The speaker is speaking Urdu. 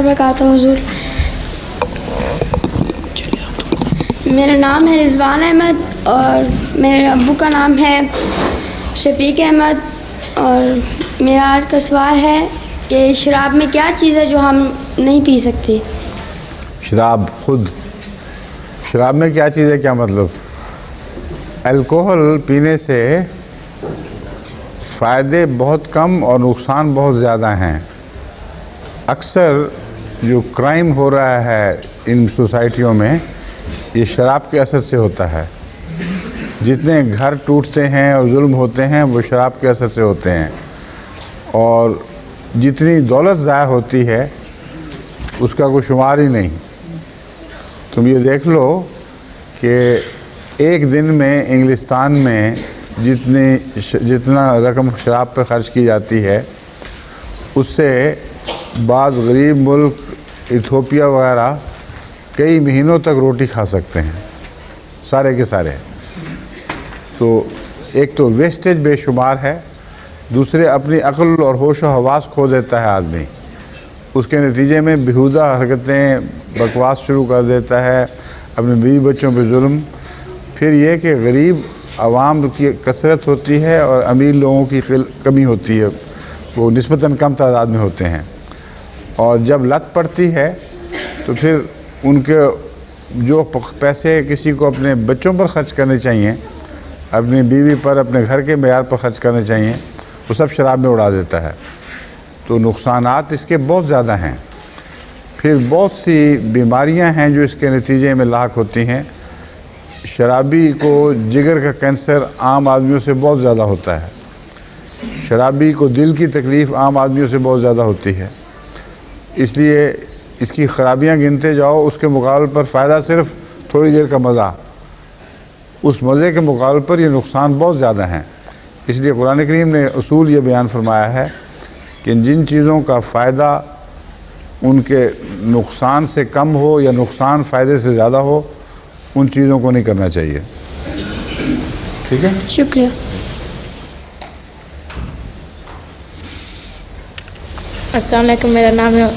وبرکاتہ حضور. میرا نام ہے رضوان احمد اور میرے ابو کا نام ہے شفیق احمد. اور میرا آج کا سوال ہے کہ شراب میں کیا چیز ہے جو ہم نہیں پی سکتے؟ شراب میں کیا چیز ہے؟ کیا مطلب؟ الکوہل پینے سے فائدے بہت کم اور نقصان بہت زیادہ ہیں. اکثر جو کرائم ہو رہا ہے ان سوسائٹیوں میں یہ شراب کے اثر سے ہوتا ہے. جتنے گھر ٹوٹتے ہیں اور ظلم ہوتے ہیں وہ شراب کے اثر سے ہوتے ہیں. اور جتنی دولت ضائع ہوتی ہے اس کا کوئی شمار ہی نہیں. تم یہ دیکھ لو کہ ایک دن میں انگلستان میں جتنا رقم شراب پہ خرچ کی جاتی ہے اس سے بعض غریب ملک ایتھوپیا وغیرہ کئی مہینوں تک روٹی کھا سکتے ہیں سارے کے سارے. تو ایک تو ویسٹیج بے شمار ہے، دوسرے اپنی عقل اور ہوش و حواس کھو دیتا ہے آدمی. اس کے نتیجے میں بیہودہ حرکتیں، بکواس شروع کر دیتا ہے، اپنے بیوی بچوں پہ ظلم. پھر یہ کہ غریب عوام کی کثرت ہوتی ہے اور امیر لوگوں کی کمی ہوتی ہے، وہ نسبتاً کم تعداد میں ہوتے ہیں. اور جب لت پڑتی ہے تو پھر ان کے جو پیسے کسی کو اپنے بچوں پر خرچ کرنے چاہیے، اپنی بیوی پر، اپنے گھر کے معیار پر خرچ کرنے چاہیے، وہ سب شراب میں اڑا دیتا ہے. تو نقصانات اس کے بہت زیادہ ہیں. پھر بہت سی بیماریاں ہیں جو اس کے نتیجے میں لاحق ہوتی ہیں. شرابی کو جگر کا کینسر عام آدمیوں سے بہت زیادہ ہوتا ہے. شرابی کو دل کی تکلیف عام آدمیوں سے بہت زیادہ ہوتی ہے. اس لیے اس کی خرابیاں گنتے جاؤ، اس کے مقابلے پر فائدہ صرف تھوڑی دیر کا مزہ، اس مزے کے مقابلے پر یہ نقصان بہت زیادہ ہیں. اس لیے قرآن کریم نے اصول یہ بیان فرمایا ہے کہ جن چیزوں کا فائدہ ان کے نقصان سے کم ہو یا نقصان فائدے سے زیادہ ہو ان چیزوں کو نہیں کرنا چاہیے. ٹھیک ہے، شکریہ. السلام علیکم، میرا نام ہے